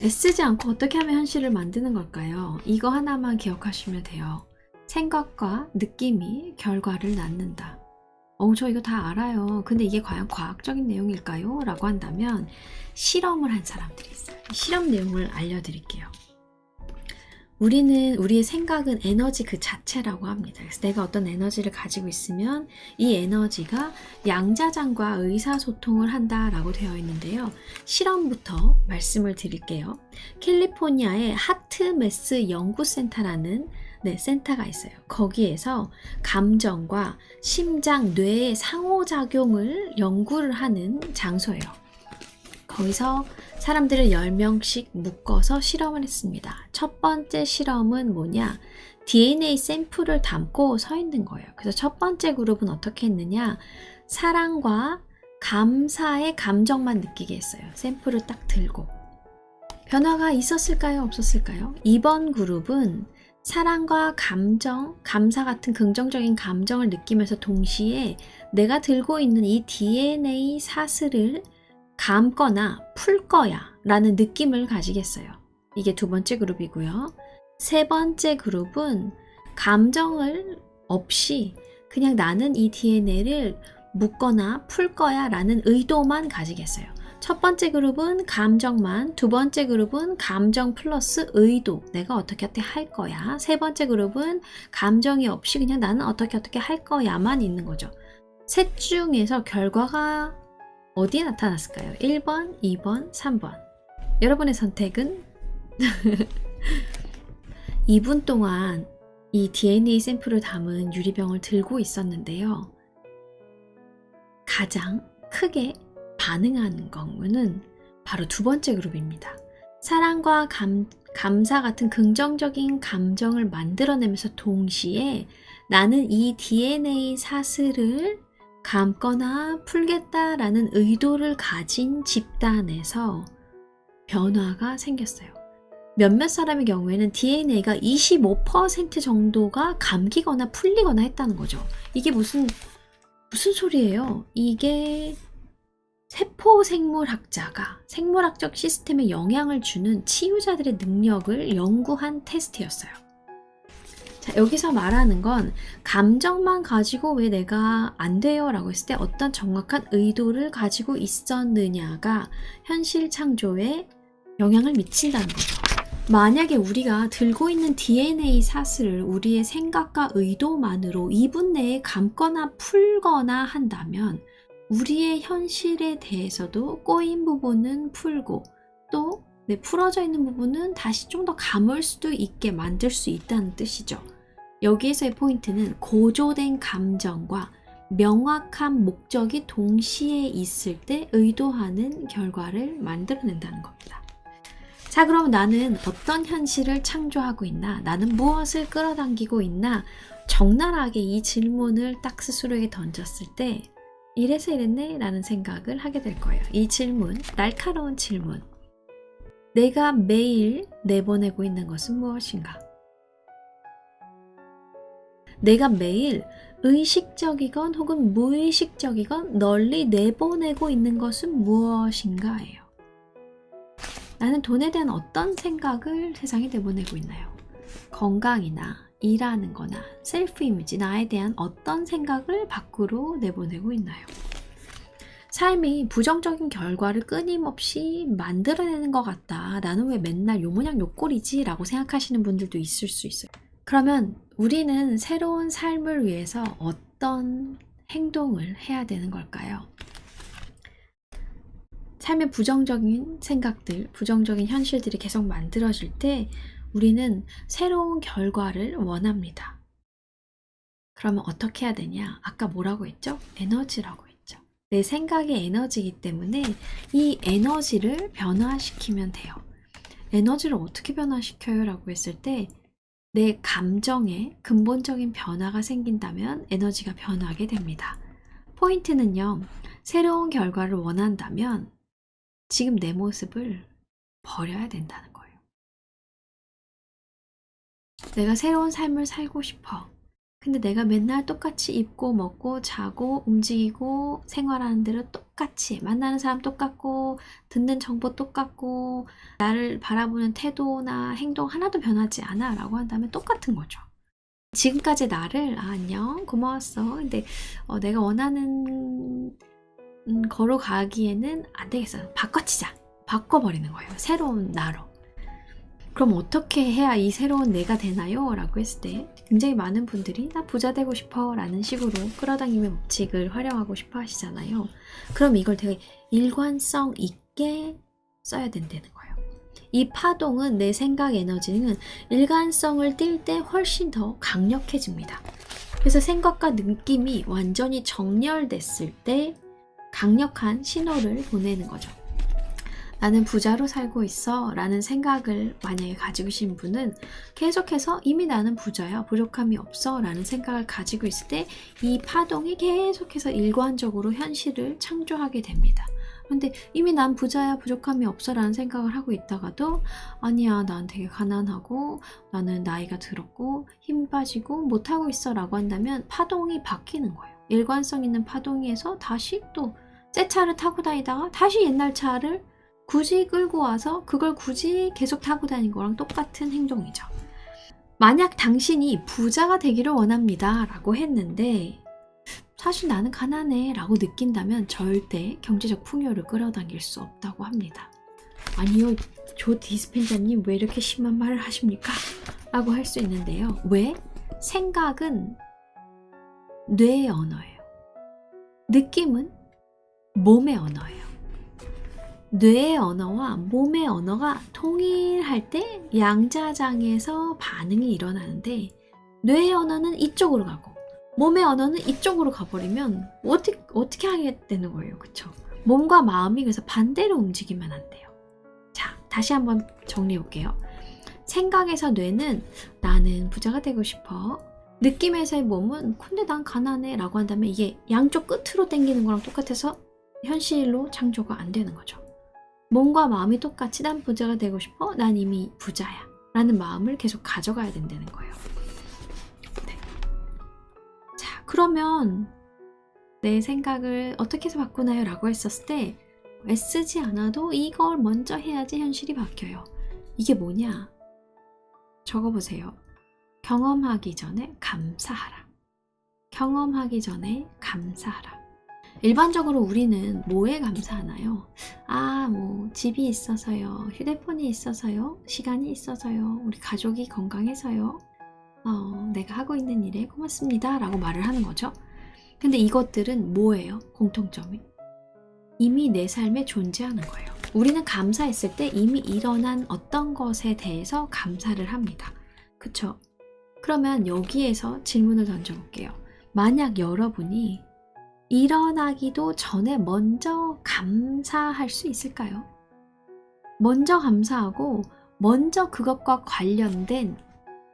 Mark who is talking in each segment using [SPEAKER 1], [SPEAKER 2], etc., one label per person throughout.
[SPEAKER 1] 애쓰지 않고 어떻게 하면 현실을 만드는 걸까요? 이거 하나만 기억하시면 돼요. 생각과 느낌이 결과를 낳는다. 저 이거 다 알아요. 근데 이게 과연 과학적인 내용일까요? 라고 한다면 실험을 한 사람들이 있어요. 실험 내용을 알려드릴게요. 우리의 생각은 에너지 그 자체라고 합니다. 그래서 내가 어떤 에너지를 가지고 있으면 이 에너지가 양자장과 의사소통을 한다라고 되어 있는데요. 실험부터 말씀을 드릴게요. 캘리포니아의 하트매스 연구센터라는 센터가 있어요. 거기에서 감정과 심장, 뇌의 상호작용을 연구를 하는 장소예요. 거기서 사람들을 10명씩 묶어서 실험을 했습니다. 첫 번째 실험은 뭐냐? DNA 샘플을 담고 서 있는 거예요. 그래서 첫 번째 그룹은 어떻게 했느냐? 사랑과 감사의 감정만 느끼게 했어요. 샘플을 딱 들고. 변화가 있었을까요? 없었을까요? 2번 그룹은 사랑과 감정, 감사 같은 긍정적인 감정을 느끼면서 동시에 내가 들고 있는 이 DNA 사슬을 감거나 풀 거야 라는 느낌을 가지겠어요. 이게 두 번째 그룹이고요. 세 번째 그룹은 감정을 없이 그냥 나는 이 DNA를 묶거나 풀 거야 라는 의도만 가지겠어요. 첫 번째 그룹은 감정만, 두 번째 그룹은 감정 플러스 의도, 내가 어떻게 할 거야. 세 번째 그룹은 감정이 없이 그냥 나는 어떻게 할 거야만 있는 거죠. 셋 중에서 결과가 어디에 나타났을까요? 1번, 2번, 3번. 여러분의 선택은? 2분 동안 이 DNA 샘플을 담은 유리병을 들고 있었는데요. 가장 크게 반응한 경우는 바로 두 번째 그룹입니다. 사랑과 감사 같은 긍정적인 감정을 만들어내면서 동시에 나는 이 DNA 사슬을 감거나 풀겠다라는 의도를 가진 집단에서 변화가 생겼어요. 몇몇 사람의 경우에는 DNA가 25% 정도가 감기거나 풀리거나 했다는 거죠. 이게 무슨 소리예요? 이게 세포생물학자가 생물학적 시스템에 영향을 주는 치유자들의 능력을 연구한 테스트였어요. 자, 여기서 말하는 건 감정만 가지고 왜 내가 안 돼요? 라고 했을 때 어떤 정확한 의도를 가지고 있었느냐가 현실 창조에 영향을 미친다는 거죠. 만약에 우리가 들고 있는 DNA 사슬을 우리의 생각과 의도만으로 2분 내에 감거나 풀거나 한다면 우리의 현실에 대해서도 꼬인 부분은 풀고 또 풀어져 있는 부분은 다시 좀 더 감을 수도 있게 만들 수 있다는 뜻이죠. 여기에서의 포인트는 고조된 감정과 명확한 목적이 동시에 있을 때 의도하는 결과를 만들어낸다는 겁니다. 자, 그럼 나는 어떤 현실을 창조하고 있나? 나는 무엇을 끌어당기고 있나? 적나라하게 이 질문을 딱 스스로에게 던졌을 때 이래서 이랬네? 라는 생각을 하게 될 거예요. 이 질문, 날카로운 질문. 내가 매일 내보내고 있는 것은 무엇인가? 내가 매일 의식적이건 혹은 무의식적이건 널리 내보내고 있는 것은 무엇인가예요. 나는 돈에 대한 어떤 생각을 세상에 내보내고 있나요? 건강이나 일하는 거나 셀프 이미지, 나에 대한 어떤 생각을 밖으로 내보내고 있나요? 삶이 부정적인 결과를 끊임없이 만들어내는 것 같다. 나는 왜 맨날 요 모양 요 꼴이지? 라고 생각하시는 분들도 있을 수 있어요. 그러면 우리는 새로운 삶을 위해서 어떤 행동을 해야 되는 걸까요? 삶의 부정적인 생각들, 부정적인 현실들이 계속 만들어질 때 우리는 새로운 결과를 원합니다. 그러면 어떻게 해야 되냐? 아까 뭐라고 했죠? 에너지라고 했죠. 내 생각의 에너지이기 때문에 이 에너지를 변화시키면 돼요. 에너지를 어떻게 변화시켜요? 라고 했을 때 내 감정에 근본적인 변화가 생긴다면 에너지가 변하게 됩니다. 포인트는요, 새로운 결과를 원한다면 지금 내 모습을 버려야 된다는 거예요. 내가 새로운 삶을 살고 싶어. 근데 내가 맨날 똑같이 입고 먹고 자고 움직이고 생활하는 대로 똑같이 해. 만나는 사람 똑같고 듣는 정보 똑같고 나를 바라보는 태도나 행동 하나도 변하지 않아 라고 한다면 똑같은 거죠. 지금까지 나를 안녕 고마웠어. 근데 내가 원하는 거로 가기에는 안 되겠어. 바꿔치자. 바꿔버리는 거예요. 새로운 나로. 그럼 어떻게 해야 이 새로운 내가 되나요? 라고 했을 때 굉장히 많은 분들이 나 부자 되고 싶어 라는 식으로 끌어당김의 법칙을 활용하고 싶어 하시잖아요. 그럼 이걸 되게 일관성 있게 써야 된다는 거예요. 이 파동은 내 생각 에너지는 일관성을 띌 때 훨씬 더 강력해집니다. 그래서 생각과 느낌이 완전히 정렬됐을 때 강력한 신호를 보내는 거죠. 나는 부자로 살고 있어 라는 생각을 만약에 가지고 계신 분은 계속해서 이미 나는 부자야, 부족함이 없어 라는 생각을 가지고 있을 때 이 파동이 계속해서 일관적으로 현실을 창조하게 됩니다. 근데 이미 난 부자야, 부족함이 없어 라는 생각을 하고 있다가도 아니야, 난 되게 가난하고 나는 나이가 들었고 힘 빠지고 못하고 있어 라고 한다면 파동이 바뀌는 거예요. 일관성 있는 파동에서 다시 또 새 차를 타고 다니다가 다시 옛날 차를 굳이 끌고 와서 그걸 굳이 계속 타고 다니는 거랑 똑같은 행동이죠. 만약 당신이 부자가 되기를 원합니다 라고 했는데 사실 나는 가난해 라고 느낀다면 절대 경제적 풍요를 끌어당길 수 없다고 합니다. 아니요, 조 디스펜자님 왜 이렇게 심한 말을 하십니까? 라고 할 수 있는데요. 왜? 생각은 뇌의 언어예요. 느낌은 몸의 언어예요. 뇌의 언어와 몸의 언어가 통일할 때 양자장에서 반응이 일어나는데 뇌의 언어는 이쪽으로 가고 몸의 언어는 이쪽으로 가버리면 어떻게 하게 되는 거예요. 그쵸? 몸과 마음이 그래서 반대로 움직이면 안 돼요. 자, 다시 한번 정리해 볼게요. 생각에서 뇌는 나는 부자가 되고 싶어. 느낌에서의 몸은 근데 난 가난해 라고 한다면 이게 양쪽 끝으로 당기는 거랑 똑같아서 현실로 창조가 안 되는 거죠. 몸과 마음이 똑같이 난 부자가 되고 싶어. 난 이미 부자야. 라는 마음을 계속 가져가야 된다는 거예요. 네. 자, 그러면 내 생각을 어떻게 해서 바꾸나요? 라고 했었을 때 애쓰지 않아도 이걸 먼저 해야지 현실이 바뀌어요. 이게 뭐냐? 적어보세요. 경험하기 전에 감사하라. 경험하기 전에 감사하라. 일반적으로 우리는 뭐에 감사하나요? 뭐 집이 있어서요, 휴대폰이 있어서요, 시간이 있어서요, 우리 가족이 건강해서요, 내가 하고 있는 일에 고맙습니다 라고 말을 하는 거죠. 근데 이것들은 뭐예요? 공통점이 이미 내 삶에 존재하는 거예요. 우리는 감사했을 때 이미 일어난 어떤 것에 대해서 감사를 합니다. 그쵸? 그러면 여기에서 질문을 던져볼게요. 만약 여러분이 일어나기도 전에 먼저 감사할 수 있을까요? 먼저 감사하고 먼저 그것과 관련된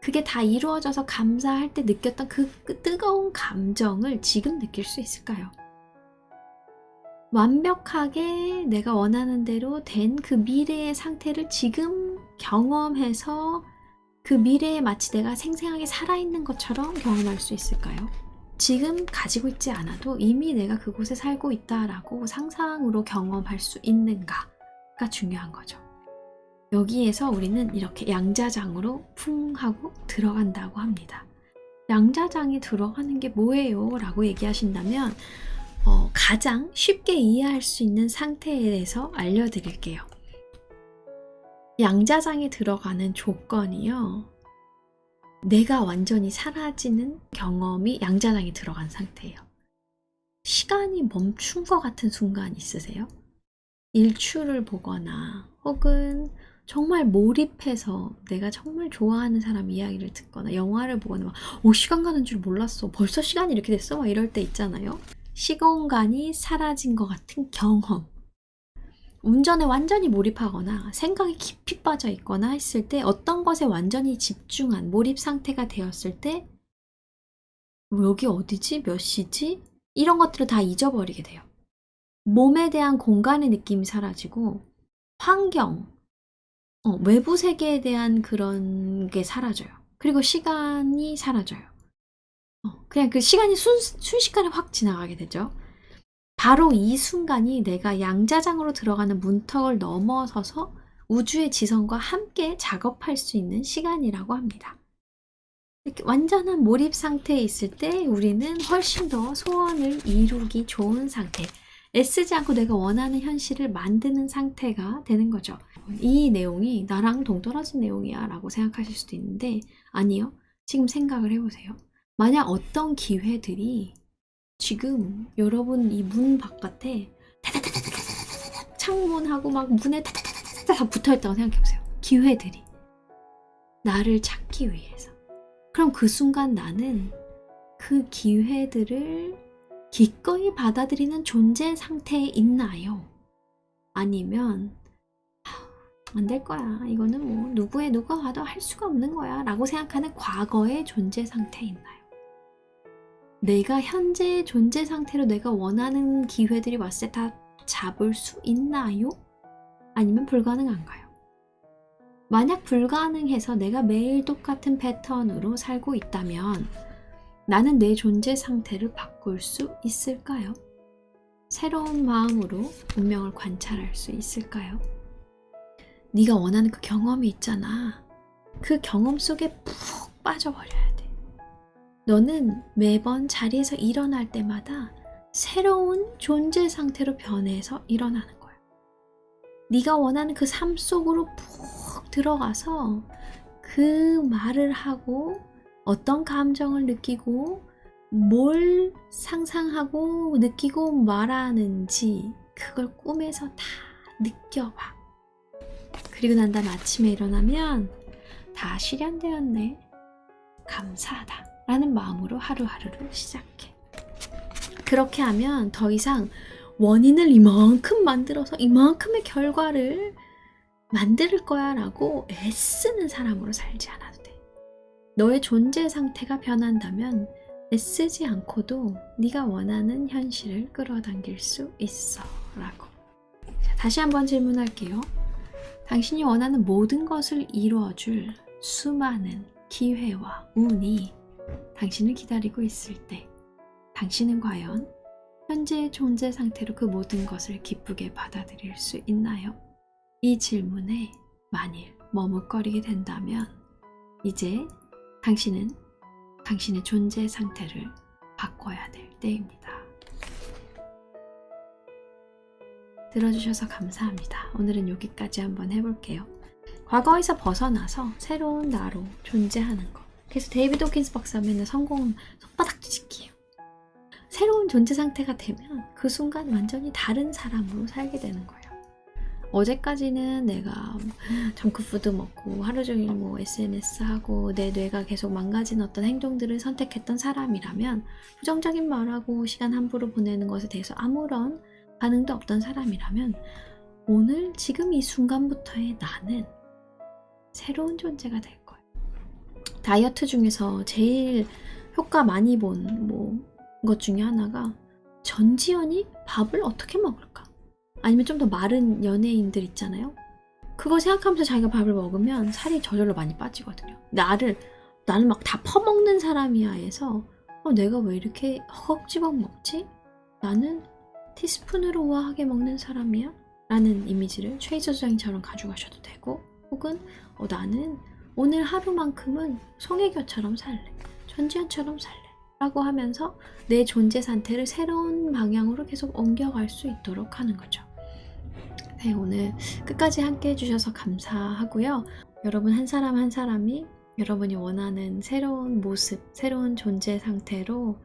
[SPEAKER 1] 그게 다 이루어져서 감사할 때 느꼈던 그 뜨거운 감정을 지금 느낄 수 있을까요? 완벽하게 내가 원하는 대로 된 그 미래의 상태를 지금 경험해서 그 미래에 마치 내가 생생하게 살아있는 것처럼 경험할 수 있을까요? 지금 가지고 있지 않아도 이미 내가 그곳에 살고 있다라고 상상으로 경험할 수 있는가가 중요한 거죠. 여기에서 우리는 이렇게 양자장으로 풍 하고 들어간다고 합니다. 양자장에 들어가는 게 뭐예요? 라고 얘기하신다면 가장 쉽게 이해할 수 있는 상태에 대해서 알려드릴게요. 양자장에 들어가는 조건이요. 내가 완전히 사라지는 경험이 양자장에 들어간 상태예요. 시간이 멈춘 것 같은 순간 있으세요? 일출을 보거나 혹은 정말 몰입해서 내가 정말 좋아하는 사람 이야기를 듣거나 영화를 보거나 시간 가는 줄 몰랐어. 벌써 시간이 이렇게 됐어? 막 이럴 때 있잖아요. 시공간이 사라진 것 같은 경험. 운전에 완전히 몰입하거나 생각에 깊이 빠져 있거나 했을 때 어떤 것에 완전히 집중한 몰입 상태가 되었을 때 여기 어디지? 몇 시지? 이런 것들을 다 잊어버리게 돼요. 몸에 대한 공간의 느낌이 사라지고 환경, 외부 세계에 대한 그런 게 사라져요. 그리고 시간이 사라져요. 그냥 그 시간이 순식간에 확 지나가게 되죠. 바로 이 순간이 내가 양자장으로 들어가는 문턱을 넘어서서 우주의 지성과 함께 작업할 수 있는 시간이라고 합니다. 이렇게 완전한 몰입 상태에 있을 때 우리는 훨씬 더 소원을 이루기 좋은 상태, 애쓰지 않고 내가 원하는 현실을 만드는 상태가 되는 거죠. 이 내용이 나랑 동떨어진 내용이야 라고 생각하실 수도 있는데 아니요. 지금 생각을 해보세요. 만약 어떤 기회들이 지금 여러분 이 문 바깥에 창문하고 막 문에 다 붙어있다고 생각해보세요. 기회들이 나를 찾기 위해서. 그럼 그 순간 나는 그 기회들을 기꺼이 받아들이는 존재 상태에 있나요? 아니면 안 될 거야. 이거는 뭐 누가 와도 할 수가 없는 거야 라고 생각하는 과거의 존재 상태에 있나요? 내가 현재의 존재 상태로 내가 원하는 기회들이 왔을 때 다 잡을 수 있나요? 아니면 불가능한가요? 만약 불가능해서 내가 매일 똑같은 패턴으로 살고 있다면 나는 내 존재 상태를 바꿀 수 있을까요? 새로운 마음으로 운명을 관찰할 수 있을까요? 네가 원하는 그 경험이 있잖아. 그 경험 속에 푹 빠져버려야 돼. 너는 매번 자리에서 일어날 때마다 새로운 존재 상태로 변해서 일어나는 거야. 네가 원하는 그 삶 속으로 푹 들어가서 그 말을 하고 어떤 감정을 느끼고 뭘 상상하고 느끼고 말하는지 그걸 꿈에서 다 느껴봐. 그리고 난 다음 아침에 일어나면 다 실현되었네. 감사하다. 라는 마음으로 하루하루를 시작해. 그렇게 하면 더 이상 원인을 이만큼 만들어서 이만큼의 결과를 만들 거야 라고 애쓰는 사람으로 살지 않아도 돼. 너의 존재 상태가 변한다면 애쓰지 않고도 네가 원하는 현실을 끌어당길 수 있어 라고. 자, 다시 한번 질문할게요. 당신이 원하는 모든 것을 이루어줄 수많은 기회와 운이 당신을 기다리고 있을 때 당신은 과연 현재의 존재 상태로 그 모든 것을 기쁘게 받아들일 수 있나요? 이 질문에 만일 머뭇거리게 된다면 이제 당신은 당신의 존재 상태를 바꿔야 될 때입니다. 들어주셔서 감사합니다. 오늘은 여기까지 한번 해볼게요. 과거에서 벗어나서 새로운 나로 존재하는 것. 그래서 데이비드 호킨스 박사가 맨날 성공은 손바닥 뒤집기예요. 새로운 존재 상태가 되면 그 순간 완전히 다른 사람으로 살게 되는 거예요. 어제까지는 내가 정크푸드 먹고 하루 종일 뭐 SNS 하고 내 뇌가 계속 망가진 어떤 행동들을 선택했던 사람이라면 부정적인 말하고 시간 함부로 보내는 것에 대해서 아무런 반응도 없던 사람이라면 오늘 지금 이 순간부터의 나는 새로운 존재가 될 거예요. 다이어트 중에서 제일 효과 많이 본 것 중에 하나가 전지현이 밥을 어떻게 먹을까? 아니면 좀 더 마른 연예인들 있잖아요. 그거 생각하면서 자기가 밥을 먹으면 살이 저절로 많이 빠지거든요. 나는 막 다 퍼먹는 사람이야 해서 내가 왜 이렇게 허겁지겁 먹지? 나는 티스푼으로 우아하게 먹는 사람이야? 라는 이미지를 최희수 소장님처럼 가져가셔도 되고 혹은 나는 오늘 하루만큼은 송혜교처럼 살래. 전지현처럼 살래. 라고 하면서 내 존재 상태를 새로운 방향으로 계속 옮겨갈 수 있도록 하는 거죠. 네, 오늘 끝까지 함께 해주셔서 감사하고요. 여러분 한 사람 한 사람이 여러분이 원하는 새로운 모습, 새로운 존재 상태로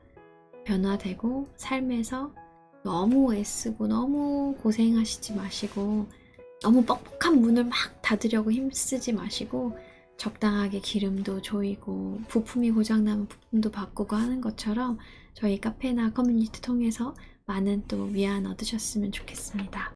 [SPEAKER 1] 변화되고 삶에서 너무 애쓰고 너무 고생하시지 마시고 너무 뻑뻑한 문을 막 닫으려고 힘쓰지 마시고 적당하게 기름도 조이고 부품이 고장나면 부품도 바꾸고 하는 것처럼 저희 카페나 커뮤니티 통해서 많은 또 위안 얻으셨으면 좋겠습니다.